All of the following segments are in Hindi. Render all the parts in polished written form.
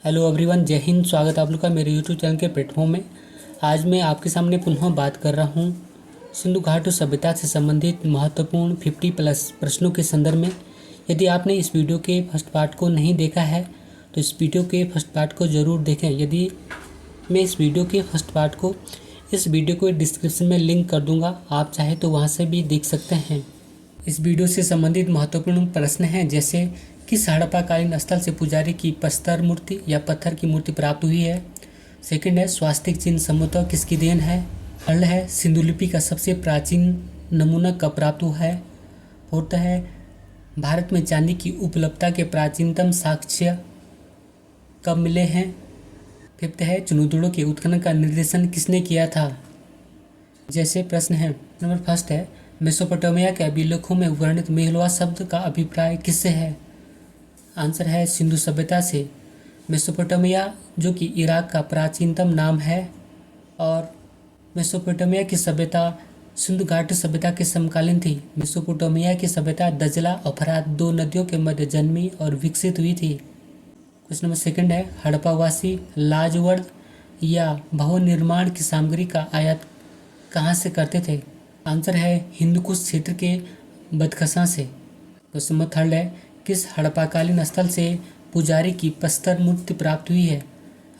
हेलो एवरीवन, जय हिंद। स्वागत है आप लोग का मेरे यूट्यूब चैनल के प्लेटफॉर्म में। आज मैं आपके सामने पुनः बात कर रहा हूँ सिंधु घाटी सभ्यता से संबंधित महत्वपूर्ण 50+ प्रश्नों के संदर्भ में। यदि आपने इस वीडियो के फर्स्ट पार्ट को नहीं देखा है तो इस वीडियो के फर्स्ट पार्ट को ज़रूर देखें। यदि मैं इस वीडियो के फर्स्ट पार्ट को इस वीडियो को डिस्क्रिप्शन में लिंक कर दूँगा, आप चाहे तो वहाँ से भी देख सकते हैं। इस वीडियो से संबंधित महत्वपूर्ण प्रश्न हैं जैसे किस हड़प्पाकालीन स्थल से पुजारी की प्रस्तर मूर्ति या पत्थर की मूर्ति प्राप्त हुई है। सेकंड है स्वास्तिक चिन्ह संभवतः किसकी देन है। थर्ड है सिंधु लिपि का सबसे प्राचीन नमूना कब प्राप्त हुआ है। फोर्थ है भारत में चांदी की उपलब्धता के प्राचीनतम साक्ष्य कब मिले हैं। फिफ्थ है चुनूदड़ों के उत्खनन का निर्देशन किसने किया था। जैसे प्रश्न है, नंबर फर्स्ट है मेसोपोटामिया के अभिलेखों में वर्णित मेहलवा शब्द का अभिप्राय किससे है। आंसर है सिंधु सभ्यता से। मेसोपोटामिया जो कि इराक का प्राचीनतम नाम है और मेसोपोटामिया की सभ्यता सिंधु घाटी सभ्यता के समकालीन थी। मेसोपोटामिया की सभ्यता दजला और फरात दो नदियों के मध्य जन्मी और विकसित हुई थी। क्वेश्चन नंबर सेकंड है हड़प्पावासी लाजवर्द या भवन निर्माण की सामग्री का आयात कहाँ से करते थे। आंसर है हिंदुकुश क्षेत्र के बदखशां से। क्वेश्चन नंबर थर्ड है किस हड़प्पाकालीन स्थल से पुजारी की प्रस्तर मूर्ति प्राप्त हुई है,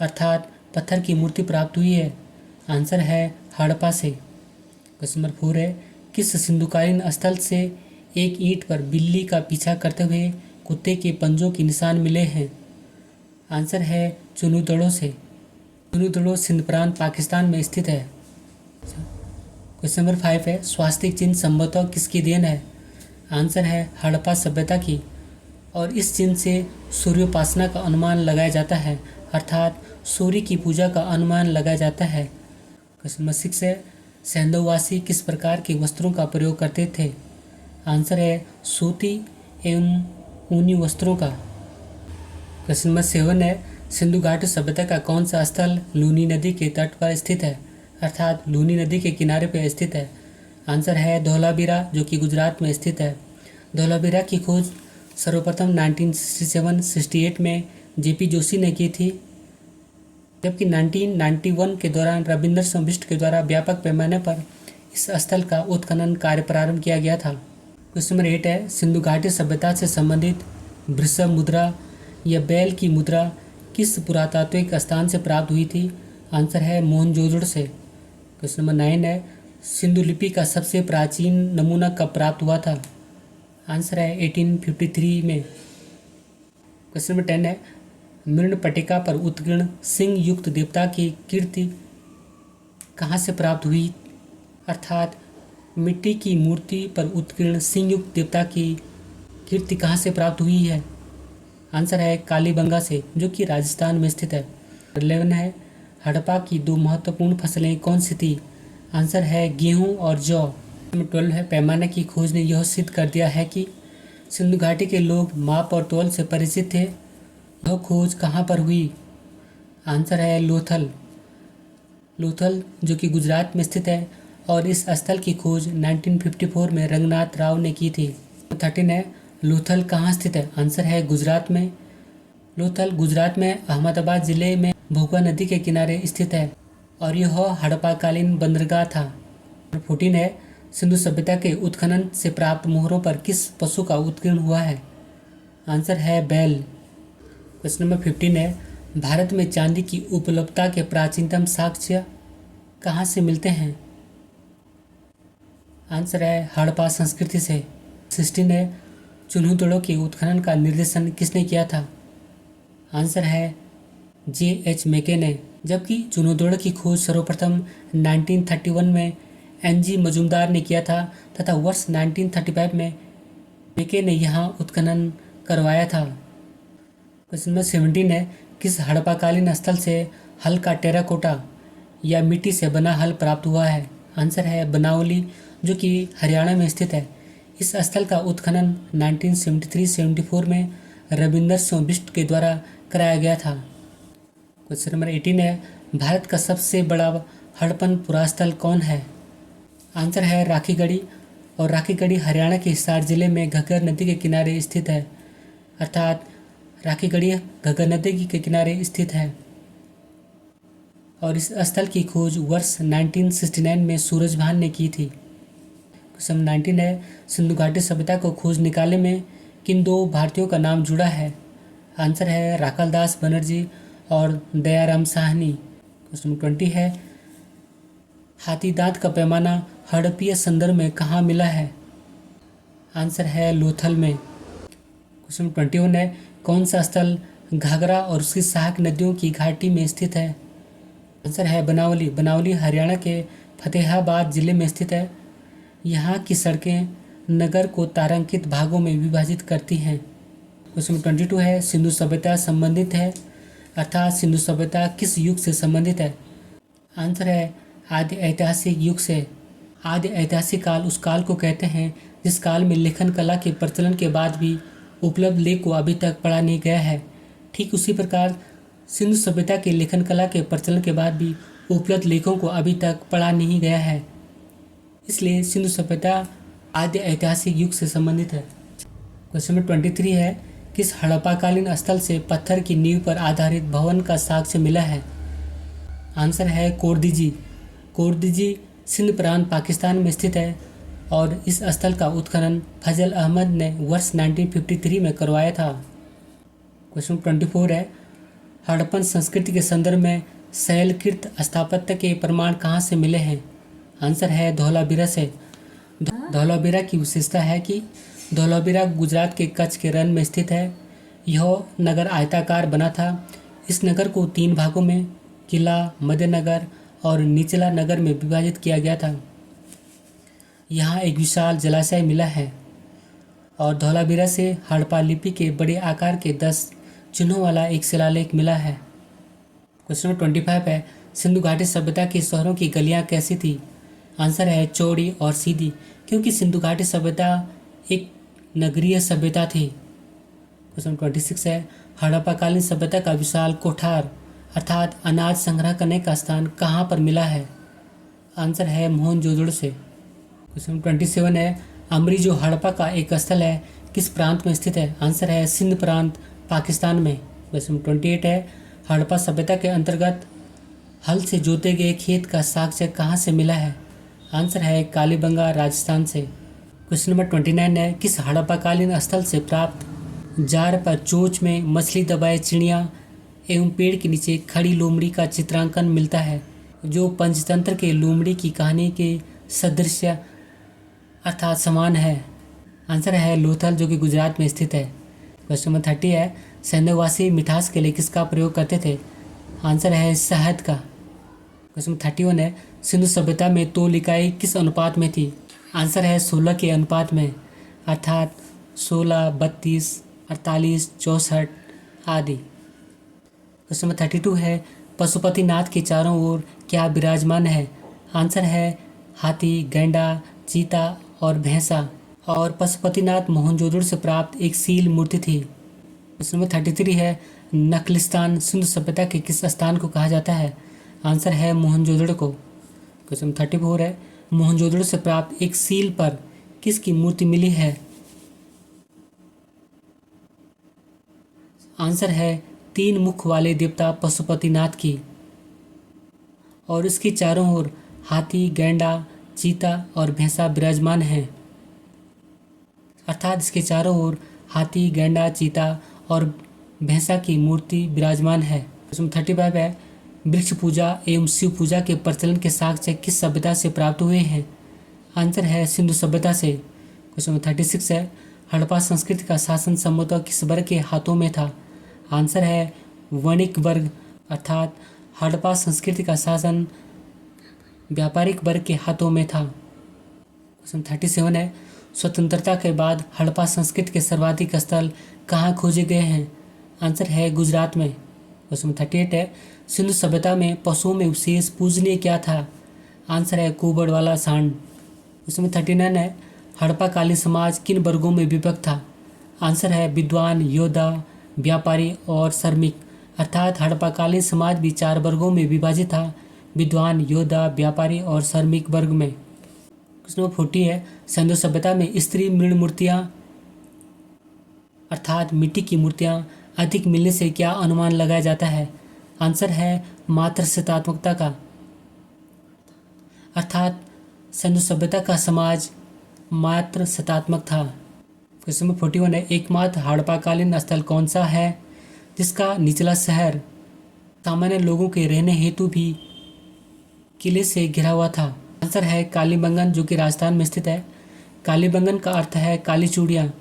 अर्थात पत्थर की मूर्ति प्राप्त हुई है। आंसर है हड़प्पा से। क्वेश्चन नंबर फोर है किस सिंधुकालीन स्थल से एक ईंट पर बिल्ली का पीछा करते हुए कुत्ते के पंजों के निशान मिले हैं। आंसर है चुनूदड़ों से। चुनूदड़ों सिंध प्रांत पाकिस्तान में स्थित है। क्वेश्चन नंबर फाइव है स्वास्तिक चिन्ह संभवतः किसकी देन है। आंसर है हड़प्पा सभ्यता की और इस चिन्ह से सूर्योपासना का अनुमान लगाया जाता है, अर्थात सूर्य की पूजा का अनुमान लगाया जाता है। क्वेश्चन नंबर सिक्स है सैंधववासी किस प्रकार के वस्त्रों का प्रयोग करते थे। आंसर है सूती एवं ऊनी वस्त्रों का। क्वेश्चन नंबर सेवन है सिंधु घाटी सभ्यता का कौन सा स्थल लूनी नदी के तट पर स्थित है, अर्थात लूनी नदी के किनारे पर स्थित है। आंसर है धौलावीरा जो कि गुजरात में स्थित है। धौलावीरा की खोज सर्वप्रथम 1967-68 में जेपी जोशी ने की थी, जबकि 1991 के दौरान रविंद्र सिंह बिष्ट के द्वारा व्यापक पैमाने पर इस स्थल का उत्खनन कार्य प्रारंभ किया गया था। क्वेश्चन नंबर 8 है सिंधु घाटी सभ्यता से संबंधित वृषभ मुद्रा या बैल की मुद्रा किस पुरातात्विक स्थान से प्राप्त हुई थी। आंसर है मोहनजोदड़ो से। क्वेश्चन नंबर 9 है सिंधु लिपि का सबसे प्राचीन नमूना कब प्राप्त हुआ था। आंसर है 1853 में। क्वेश्चन नंबर 10 है मृण पट्टिका पर उत्कीर्ण सिंह युक्त देवता की कीर्ति कहाँ से प्राप्त हुई, अर्थात मिट्टी की मूर्ति पर उत्कीर्ण सिंह युक्त देवता की कीर्ति कहाँ से प्राप्त हुई है। आंसर है कालीबंगा से जो कि राजस्थान में स्थित है। 11 है हड़प्पा की दो महत्वपूर्ण फसलें कौन सी थी। आंसर है गेहूँ और जौ। नंबर 12 है पैमाने की खोज ने यह सिद्ध कर दिया है कि सिंधु घाटी के लोग माप और तौल से परिचित थे। यह खोज कहाँ पर हुई। आंसर है लोथल। लोथल जो कि गुजरात में स्थित है और इस स्थल की खोज 1954 में रंगनाथ राव ने की थी। 13 है लोथल कहाँ स्थित है। आंसर है गुजरात में। लोथल गुजरात में अहमदाबाद जिले में भोगा नदी के किनारे स्थित है और यह हड़प्पाकालीन बंदरगाह था। 14 है सिंधु सभ्यता के उत्खनन से प्राप्त मोहरों पर किस पशु का उत्कीर्ण हुआ है। आंसर है बैल। क्वेश्चन नंबर 15 है भारत में चांदी की उपलब्धता के प्राचीनतम साक्ष्य कहाँ से मिलते हैं। आंसर है हड़प्पा संस्कृति से। 16 है चुनूदड़ों के उत्खनन का निर्देशन किसने किया था। आंसर है J.H. मेके ने, जबकि चुनूदड़ों की खोज सर्वप्रथम 1931 में N.G. मजूमदार ने किया था तथा वर्ष 1935 में मेके ने यहाँ उत्खनन करवाया था। क्वेश्चन नंबर 17 है किस हड़प्पाकालीन स्थल से हल का टेराकोटा या मिट्टी से बना हल प्राप्त हुआ है। आंसर है बनावली जो कि हरियाणा में स्थित है। इस स्थल का उत्खनन 1973-74 में रविंद्र सिंह बिष्ट के द्वारा कराया गया था। क्वेश्चन नंबर 18 है भारत का सबसे बड़ा हड़प्पन पुरास्थल कौन है। आंसर है राखीगढ़ी और राखीगढ़ी हरियाणा के हिसार जिले में घग्गर नदी के किनारे स्थित है, अर्थात राखीगढ़ी घग्गर नदी के किनारे स्थित है और इस स्थल की खोज वर्ष 1969 में सूरजभान ने की थी। क्वेश्चन 19 है, सिंधु घाटी सभ्यता को खोज निकालने में किन दो भारतीयों का नाम जुड़ा है? आंसर है राखालदास बनर्जी और दयाराम साहनी। क्वेश्चन 20 है, हाथी दांत का पैमाना हड़प्पीय संदर्भ में कहाँ मिला है? आंसर है लोथल में। क्वेश्चन 21 है, कौन सा स्थल घाघरा और उसकी सहायक नदियों की घाटी में स्थित है? आंसर है बनावली। बनावली हरियाणा के फतेहाबाद जिले में स्थित है। यहाँ की सड़कें नगर को तारांकित भागों में विभाजित करती हैं। क्वेश्चन 22 है, सिंधु सभ्यता संबंधित है अर्थात सिंधु सभ्यता किस युग से संबंधित है? आंसर है आदि ऐतिहासिक युग से। आदि ऐतिहासिक काल उस काल को कहते हैं जिस काल में लेखन कला के प्रचलन के बाद भी उपलब्ध लेख को अभी तक पढ़ा नहीं गया है। ठीक उसी प्रकार सिंधु सभ्यता के लेखन कला के प्रचलन के बाद भी उपलब्ध लेखों को अभी तक पढ़ा नहीं गया है, इसलिए सिंधु सभ्यता आदि ऐतिहासिक युग से संबंधित है। क्वेश्चन नंबर 23 है, किस हड़प्पाकालीन स्थल से पत्थर की नींव पर आधारित भवन का साक्ष्य मिला है? आंसर है कोरदीजी। कोरदीजी सिंध प्रांत पाकिस्तान में स्थित है और इस स्थल का उत्खनन फजल अहमद ने वर्ष 1953 में करवाया था। क्वेश्चन 24 है, हड़प्पन संस्कृति के संदर्भ में शैलकृत स्थापत्य के प्रमाण कहाँ से मिले हैं? आंसर है धौलावीरा से। धौलावीरा की विशेषता है कि धौलावीरा गुजरात के कच्छ के रण में स्थित है। यह नगर आयताकार बना था। इस नगर को 3 भागों में किला, मध्य नगर और निचला नगर में विभाजित किया गया था। यहाँ एक विशाल जलाशय मिला है और धौलावीरा से हड़प्पा लिपि के बड़े आकार के 10 चिन्हों वाला एक शिलालेख मिला है। क्वेश्चन नंबर 25 है, सिंधु घाटी सभ्यता के शहरों की गलियाँ कैसी थी? आंसर है चौड़ी और सीधी, क्योंकि सिंधु घाटी सभ्यता एक नगरीय सभ्यता थी। क्वेश्चन 26 है, हड़प्पाकालीन सभ्यता का विशाल कोठार अर्थात अनाज संग्रह करने का स्थान कहाँ पर मिला है? आंसर है मोहनजोदड़ो से। क्वेश्चन 27 है, अमरी जो हड़प्पा का एक स्थल है किस प्रांत में स्थित है? आंसर है सिंध प्रांत पाकिस्तान में। क्वेश्चन 28 है, हड़प्पा सभ्यता के अंतर्गत हल से जोते गए खेत का साक्ष्य कहाँ से मिला है? आंसर है कालीबंगा राजस्थान से। क्वेश्चन नंबर 29 है, किस हड़प्पाकालीन स्थल से प्राप्त जार पर चोंच में मछली दबाए चिड़िया एवं पेड़ के नीचे खड़ी लोमड़ी का चित्रांकन मिलता है, जो पंचतंत्र के लोमड़ी की कहानी के सदृश अर्थात समान है? आंसर है लोथल, जो कि गुजरात में स्थित है। क्वेश्चन नंबर 30 है, सैंधववासी मिठास के लिए किसका प्रयोग करते थे? आंसर है शहद का। क्वेश्चन 31 है, सिंधु सभ्यता में तोल इकाई किस अनुपात में थी? आंसर है 16 के अनुपात में, अर्थात 16, 32, 48, 64 आदि। क्वेश्चन नंबर 32 है, पशुपतिनाथ के चारों ओर क्या विराजमान है? आंसर है हाथी, गैंडा, चीता और भैंसा। और पशुपतिनाथ मोहनजोदड़ो से प्राप्त एक सील मूर्ति थी। क्वेश्चन नंबर 33 है, नखलिस्तान सिंधु सभ्यता के किस स्थान को कहा जाता है? आंसर है मोहनजोदड़ो को। क्वेश्चन 34 है, मोहनजोदड़ो से प्राप्त एक सील पर किसकी मूर्ति मिली है? आंसर है 3 मुख वाले देवता पशुपतिनाथ की और इसके चारों ओर हाथी, गैंडा, चीता और भैंसा विराजमान हैं, अर्थात इसके चारों ओर हाथी, गैंडा, चीता और भैंसा की मूर्ति विराजमान है। क्वेश्चन 35 है, वृक्ष पूजा एवं शिव पूजा के प्रचलन के साक्ष्य किस सभ्यता से प्राप्त हुए हैं? आंसर है सिंधु सभ्यता से। क्वेश्चन 36 है, हड़प्पा संस्कृति का शासन संभवतः किस वर्ग के हाथों में था? आंसर है वणिक वर्ग, अर्थात हड़प्पा संस्कृति का शासन व्यापारिक वर्ग के हाथों में था। क्वेश्चन 37 है, स्वतंत्रता के बाद हड़प्पा संस्कृति के सर्वाधिक स्थल कहाँ खोजे गए हैं? आंसर है गुजरात में। क्वेश्चन 38 है, सिंधु सभ्यता में पशुओं में विशेष पूजनीय क्या था? आंसर है कुबड़ वाला सांड। क्वेश्चन 39 है, हड़प्पाकालीन समाज किन वर्गों में विभक्त था? आंसर है विद्वान, योद्धा, व्यापारी और श्रमिक, अर्थात हड़प्पाकालीन समाज भी 4 वर्गों में विभाजित था, विद्वान, योद्धा, व्यापारी और श्रमिक वर्ग में। क्वेश्चन नंबर 40 है, सिंधु सभ्यता में स्त्री मृण मूर्तियाँ अर्थात मिट्टी की मूर्तियाँ अधिक मिलने से क्या अनुमान लगाया जाता है? आंसर है मात्र सत्तात्मकता का, अर्थात सिंधु सभ्यता का समाज मात्र सत्तात्मक था। क्वेश्चन नंबर 41 है, एकमात्र हड़प्पाकालीन स्थल कौन सा है जिसका निचला शहर सामान्य लोगों के रहने हेतु भी किले से घिरा हुआ था? आंसर है कालीबंगन, जो कि राजस्थान में स्थित है। कालीबंगन का अर्थ है काली चूड़ियाँ,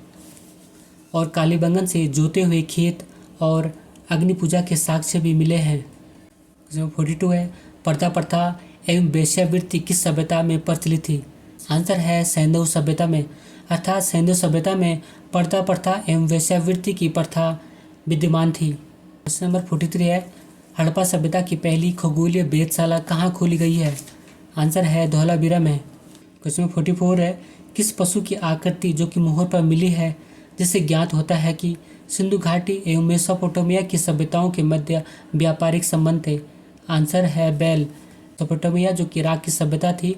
और कालीबंगन से जोते हुए खेत और अग्नि पूजा के साक्ष्य भी मिले हैं। क्वेश्चन नंबर 42 है, पर्दा प्रथा एवं वेश्यावृत्ति किस सभ्यता में प्रचलित थी? आंसर है सैंधव सभ्यता में, अर्थात सैंधव सभ्यता में पर्दा प्रथा एवं वेश्यावृत्ति की प्रथा विद्यमान थी। क्वेश्चन नंबर 43 है, हड़प्पा सभ्यता की पहली खगोलीय वेधशाला कहाँ खोली गई है? आंसर है धौलावीरा में। क्वेश्चन नंबर 44 है, किस पशु की आकृति जो कि मोहर पर मिली है जिससे ज्ञात होता है कि सिंधु घाटी एवं मेसोपोटामिया की सभ्यताओं के मध्य व्यापारिक संबंध थे? आंसर है बैल। मेसोपोटामिया जो कि इराक की सभ्यता थी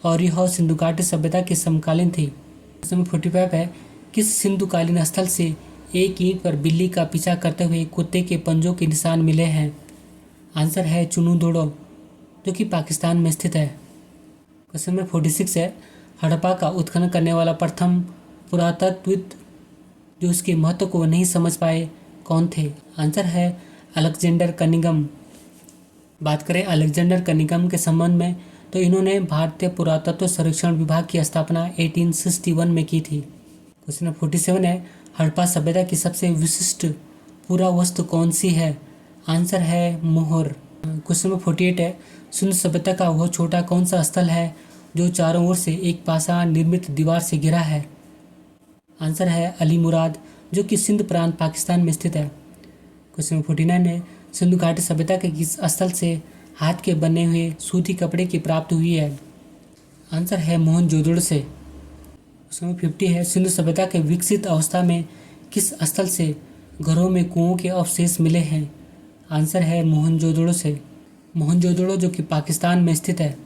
और यह सिंधु घाटी सभ्यता के समकालीन थी। क्वेश्चन नंबर 45 है, किस सिंधुकालीन स्थल से एक ईंट पर बिल्ली का पीछा करते हुए कुत्ते के पंजों के निशान मिले हैं? आंसर है चुनुदोड़ो, जो कि पाकिस्तान में स्थित है। क्वेश्चन नंबर 46 है, हड़प्पा का उत्खनन करने वाला प्रथम पुरातत्वविद जो इसके महत्व को नहीं समझ पाए कौन थे? आंसर है अलेक्जेंडर कनिंघम। बात करें अलेक्जेंडर कनिंघम के संबंध में तो इन्होंने भारतीय पुरातत्व सर्वेक्षण विभाग की स्थापना 1861 में की थी। क्वेश्चन नंबर 47 है, हड़प्पा सभ्यता की सबसे विशिष्ट पुरावस्तु कौन सी है? आंसर है मोहर। क्वेश्चन नंबर 48 है, सिंधु सभ्यता का वह छोटा कौन सा स्थल है जो चारों ओर से एक पाषाण निर्मित दीवार से घिरा है? आंसर है अली मुराद, जो कि सिंध प्रांत पाकिस्तान में स्थित है। क्वेश्चन नंबर 49 है, सिंधु घाटी सभ्यता के किस स्थल से हाथ के बने हुए सूती कपड़े की प्राप्ति हुई है? आंसर है मोहनजोदड़ो से। क्वेश्चन नंबर 50 है, सिंधु सभ्यता के विकसित अवस्था में किस स्थल से घरों में कुओं के अवशेष मिले हैं? आंसर है मोहनजोदड़ो से। मोहनजोदड़ो जो कि पाकिस्तान में स्थित है।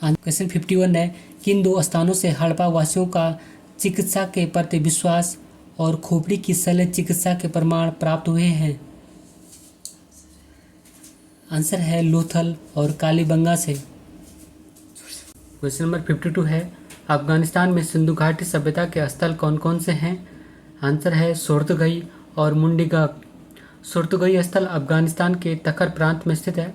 क्वेश्चन 51 है, किन दो स्थानों से हड़प्पा वासियों का चिकित्सा के प्रति विश्वास और खोपड़ी की शल्य चिकित्सा के प्रमाण प्राप्त हुए हैं? आंसर है लोथल और कालीबंगा से। क्वेश्चन नंबर 52 है, अफगानिस्तान में सिंधु घाटी सभ्यता के स्थल कौन कौन से हैं? आंसर है सोर्तगई और मुंडीगाग। सोर्तगई स्थल अफगानिस्तान के तखर प्रांत में स्थित है।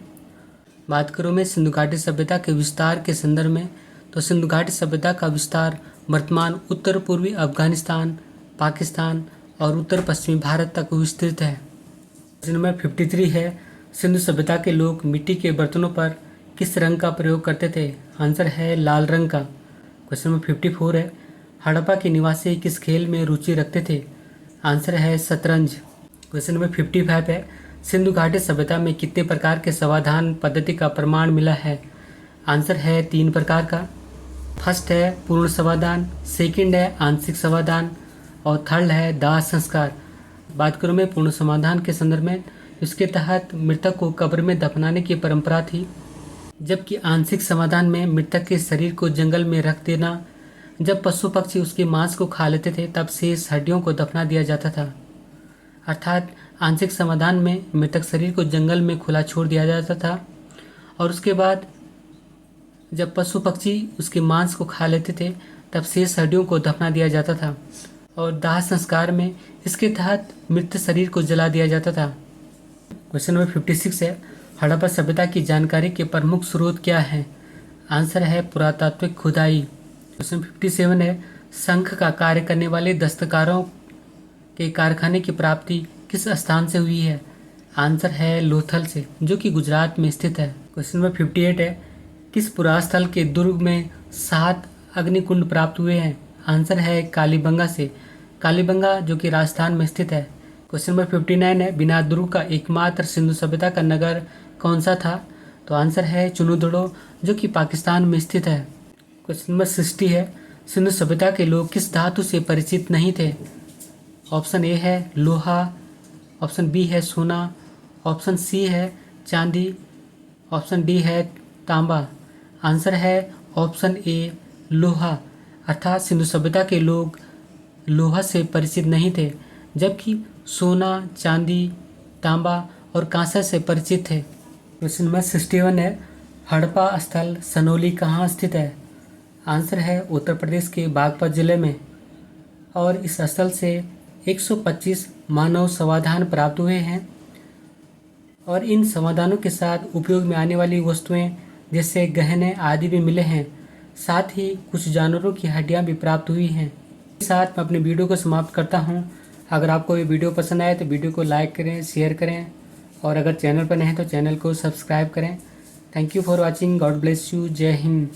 बात करूँ मैं सिंधु घाटी सभ्यता के विस्तार के संदर्भ में तो सिंधु घाटी सभ्यता का विस्तार वर्तमान उत्तर पूर्वी अफगानिस्तान, पाकिस्तान और उत्तर पश्चिमी भारत तक विस्तृत है। क्वेश्चन नंबर 53 है, सिंधु सभ्यता के लोग मिट्टी के बर्तनों पर किस रंग का प्रयोग करते थे? आंसर है लाल रंग का। क्वेश्चन नंबर 54 है, हड़प्पा के निवासी किस खेल में रुचि रखते थे? आंसर है शतरंज। क्वेश्चन नंबर 55 है, सिंधु घाटी सभ्यता में कितने प्रकार के समाधान पद्धति का प्रमाण मिला है? आंसर है 3 प्रकार का। फर्स्ट है पूर्ण समाधान, सेकंड है आंशिक समाधान और थर्ड है दाह संस्कार। बात करूँ मैं पूर्ण समाधान के संदर्भ में, इसके तहत मृतक को कब्र में दफनाने की परंपरा थी, जबकि आंशिक समाधान में मृतक के शरीर को जंगल में रख देना, जब पशु पक्षी उसके मांस को खा लेते थे तब शेष हड्डियों को दफना दिया जाता था। अर्थात आंशिक समाधान में मृतक शरीर को जंगल में खुला छोड़ दिया जाता था और उसके बाद जब पशु पक्षी उसके मांस को खा लेते थे तब शेष हड्डियों को दफना दिया जाता था। और दाह संस्कार में इसके तहत मृत शरीर को जला दिया जाता था। क्वेश्चन नंबर 56 है, हड़प्पा सभ्यता की जानकारी के प्रमुख स्रोत क्या है? आंसर है पुरातात्विक खुदाई। क्वेश्चन 57 है, शंख का कार्य करने वाले दस्तकारों के कारखाने की प्राप्ति किस स्थान से हुई है? आंसर है लोथल से, जो कि गुजरात में स्थित है। क्वेश्चन नंबर 58 है, किस पुरास्थल के दुर्ग में 7 अग्निकुंड प्राप्त हुए हैं? आंसर है कालीबंगा से। कालीबंगा जो कि राजस्थान में स्थित है। क्वेश्चन नंबर 59 है, बिना दुर्ग का एकमात्र सिंधु सभ्यता का नगर कौन सा था? तो आंसर है चुनुदड़ो, जो कि पाकिस्तान में स्थित है। क्वेश्चन नंबर 60 है, सिंधु सभ्यता के लोग किस धातु से परिचित नहीं थे? ऑप्शन ए है लोहा, ऑप्शन बी है सोना, ऑप्शन सी है चांदी, ऑप्शन डी है तांबा। आंसर है ऑप्शन ए लोहा, अर्थात सिंधु सभ्यता के लोग लोहा से परिचित नहीं थे, जबकि सोना, चांदी, तांबा और कांसा से परिचित है। क्वेश्चन नंबर 61 है, हड़प्पा स्थल सनोली कहाँ स्थित है? आंसर है उत्तर प्रदेश के बागपत जिले में। और इस स्थल से 125 मानव समाधान प्राप्त हुए हैं और इन समाधानों के साथ उपयोग में आने वाली वस्तुएं जैसे गहने आदि भी मिले हैं। साथ ही कुछ जानवरों की हड्डियां भी प्राप्त हुई हैं। इस साथ मैं अपने वीडियो को समाप्त करता हूं। अगर आपको ये वीडियो पसंद आए तो वीडियो को लाइक करें, शेयर करें और अगर चैनल पर नए हैं तो चैनल को सब्सक्राइब करें। Thank you for watching. God bless you. जय हिंद।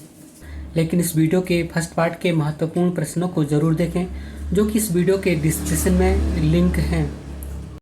लेकिन इस वीडियो के फर्स्ट पार्ट के महत्वपूर्ण प्रश्नों को ज़रूर देखें जो कि इस वीडियो के डिस्क्रिप्शन में लिंक हैं।